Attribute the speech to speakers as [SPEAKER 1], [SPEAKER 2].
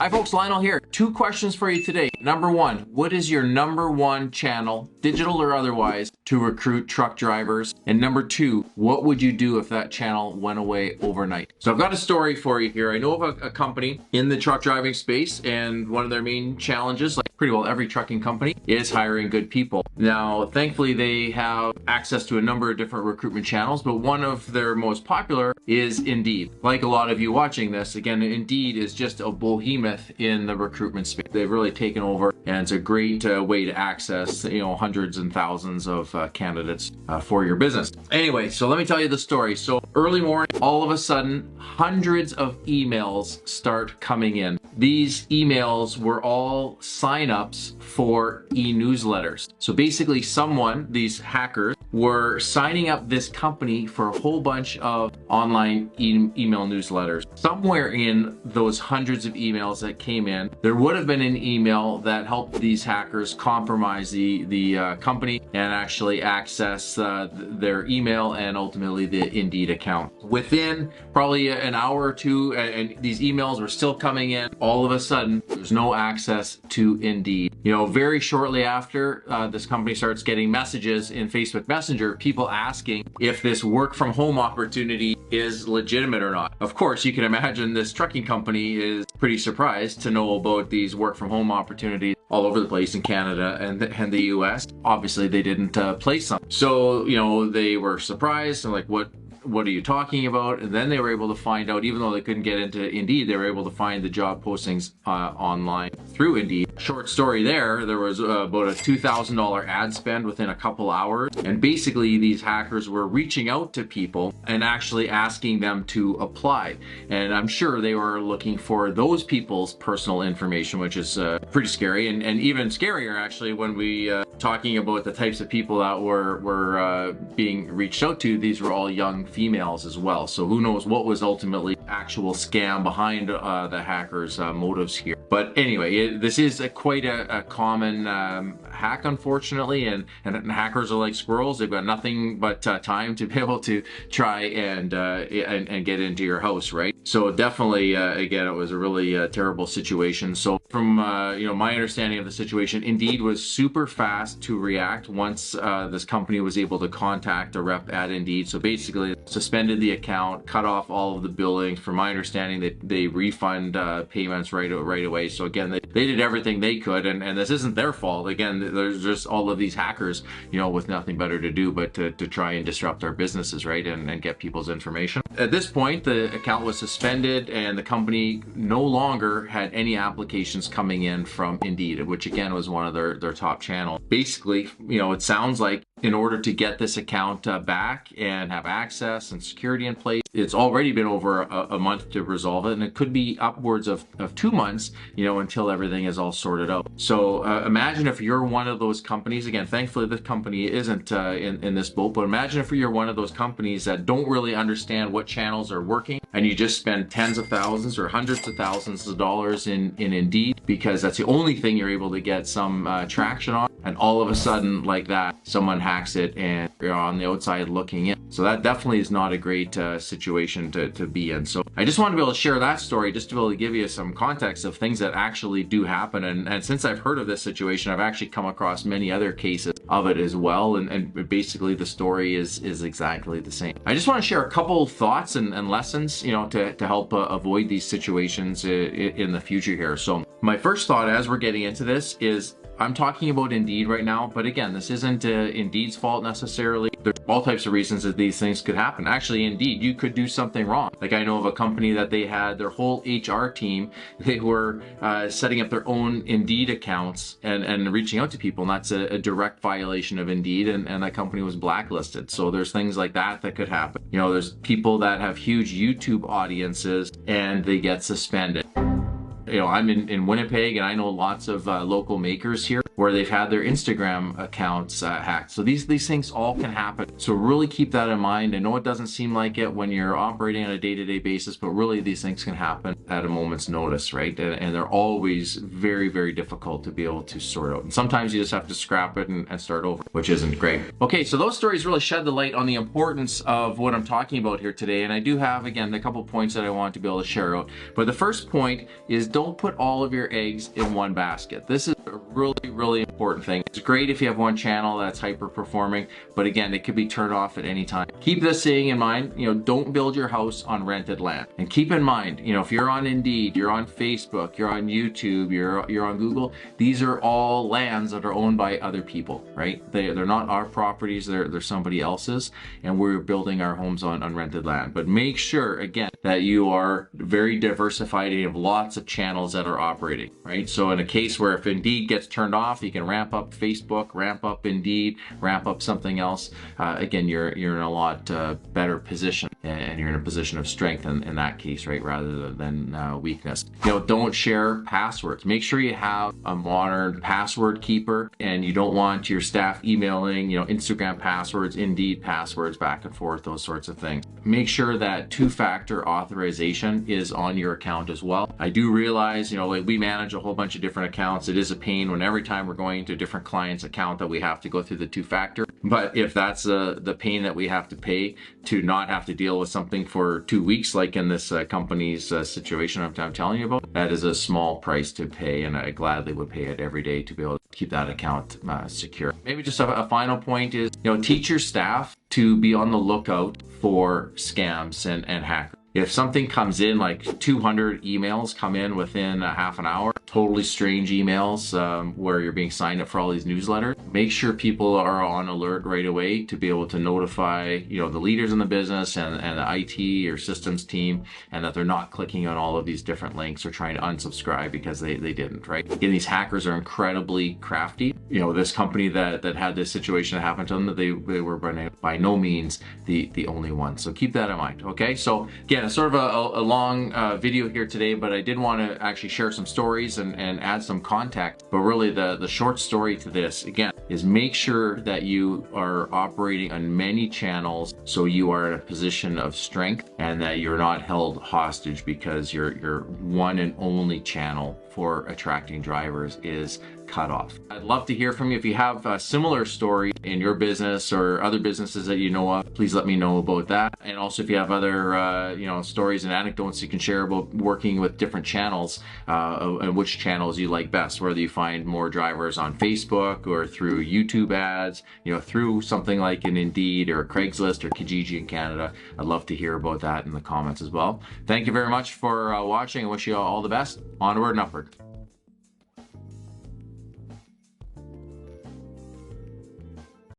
[SPEAKER 1] Hi folks, Lionel here. Two questions for you today. Number one, what is your number one channel, digital or otherwise, to recruit truck drivers? And number two, what would you do if that channel went away overnight? So I've got a story for you here. I know of a company in the truck driving space, and one of their main challenges, like pretty well every trucking company, is hiring good people. Now, thankfully, they have access to a number of different recruitment channels, but one of their most popular is Indeed. Like a lot of you watching this, again, Indeed is just a behemoth in the recruitment space. They've really taken over, and it's a great way to access, hundreds and thousands of candidates for your business. Anyway, so let me tell you the story. So early morning, all of a sudden, hundreds of emails start coming in. These emails were all sign-ups for e-newsletters. So basically these hackers were signing up this company for a whole bunch of online email newsletters. Somewhere in those hundreds of emails that came in, there would have been an email that helped these hackers compromise the company and actually access their email and ultimately the Indeed account. Within probably an hour or two, and these emails were still coming in, all of a sudden there's no access to Indeed. Very shortly after, this company starts getting messages in Facebook Messenger, people asking if this work from home opportunity is legitimate or not. Of course, you can imagine this trucking company is pretty surprised to know about these work from home opportunities all over the place in Canada and the US. Obviously, they didn't place them. So, they were surprised and like, what are you talking about? And then they were able to find out, even though they couldn't get into Indeed, they were able to find the job postings online through Indeed. Short story there was about a $2,000 ad spend within a couple hours. And basically these hackers were reaching out to people and actually asking them to apply. And I'm sure they were looking for those people's personal information, which is pretty scary. And even scarier actually when we talking about the types of people that were being reached out to. These were all young females as well. So who knows what was ultimately actual scam behind the hackers' motives here. But anyway, this is quite a common hack, unfortunately, and hackers are like squirrels. They've got nothing but time to be able to try and get into your house, right? So definitely, again, it was a really terrible situation. So from my understanding of the situation, Indeed was super fast to react once this company was able to contact a rep at Indeed. So basically, suspended the account, cut off all of the billings. From my understanding, they refund payments right away. So again, they did everything they could, and this isn't their fault. Again, there's just all of these hackers, with nothing better to do but to try and disrupt our businesses, right, and get people's information. At this point, the account was suspended, and the company no longer had any applications coming in from Indeed, which again was one of their top channels. Basically, it sounds like in order to get this account back and have access and security in place, it's already been over a month to resolve it, and it could be upwards of 2 months, until everything is all sorted out. So imagine if you're one of those companies. Again, thankfully this company isn't in this boat, but imagine if you're one of those companies that don't really understand what channels are working, and you just spend tens of thousands or hundreds of thousands of dollars in Indeed because that's the only thing you're able to get some traction on, and all of a sudden like that, someone hacks it and you're on the outside looking in. So that definitely is not a great situation to be in. So I just wanted to be able to share that story just to be able to give you some context of things that actually do happen. And since I've heard of this situation, I've actually come across many other cases of it as well. And basically the story is exactly the same. I just want to share a couple of thoughts and lessons, to help avoid these situations in the future here. So my first thought as we're getting into this is, I'm talking about Indeed right now, but again, this isn't Indeed's fault necessarily. There's all types of reasons that these things could happen. Actually, Indeed, you could do something wrong. Like I know of a company that they had their whole HR team, they were setting up their own Indeed accounts and reaching out to people, and that's a direct violation of Indeed, and that company was blacklisted. So there's things like that could happen. There's people that have huge YouTube audiences and they get suspended. I'm in Winnipeg, and I know lots of local makers here. where they've had their Instagram accounts hacked. So these things all can happen. So really keep that in mind. I know it doesn't seem like it when you're operating on a day-to-day basis, but really these things can happen at a moment's notice, right? And they're always very, very difficult to be able to sort out. And sometimes you just have to scrap it and start over, which isn't great. Okay, so those stories really shed the light on the importance of what I'm talking about here today. And I do have, again, a couple points that I want to be able to share out. But the first point is don't put all of your eggs in one basket. This is a really, really important thing. It's great if you have one channel that's hyper performing, but again, it could be turned off at any time. Keep this saying in mind, don't build your house on rented land. And keep in mind, if you're on Indeed, you're on Facebook, you're on YouTube, you're on Google, these are all lands that are owned by other people, right? They're not our properties, they're somebody else's, and we're building our homes on rented land. But make sure, again, that you are very diversified and you have lots of channels that are operating, right? So in a case where if Indeed gets turned off, you can ramp up Facebook, ramp up Indeed, ramp up something else. Again, you're in a lot better position, and you're in a position of strength in that case, right? Rather than weakness. Don't share passwords. Make sure you have a modern password keeper, and you don't want your staff emailing, Instagram passwords, Indeed passwords back and forth, those sorts of things. Make sure that two-factor authorization is on your account as well. I do realize, like we manage a whole bunch of different accounts. It is a pain when every time we're going to a different client's account that we have to go through the two-factor. But if that's the pain that we have to pay to not have to deal with something for 2 weeks, like in this company's situation I'm telling you about, that is a small price to pay, and I gladly would pay it every day to be able to keep that account secure. Maybe just a final point is, teach your staff to be on the lookout for scams and hackers. If something comes in, like 200 emails come in within a half an hour, totally strange emails where you're being signed up for all these newsletters, make sure people are on alert right away to be able to notify, the leaders in the business and the IT or systems team, and that they're not clicking on all of these different links or trying to unsubscribe because they didn't, right? Again, these hackers are incredibly crafty. This company that had this situation that happened to them, they were by no means the only one. So keep that in mind, okay? So again, it's sort of a long video here today, but I did want to actually share some stories and add some context. But really the short story to this, again, is make sure that you are operating on many channels so you are in a position of strength and that you're not held hostage because your one and only channel for attracting drivers is cut off. I'd love to hear from you. If you have a similar story in your business or other businesses that you know of, please let me know about that. And also if you have other stories and anecdotes you can share about working with different channels and which channels you like best, whether you find more drivers on Facebook or through YouTube ads, through something like an Indeed or Craigslist or Kijiji in Canada. I'd love to hear about that in the comments as well. Thank you very much for watching. I wish you all the best. Onward and upward.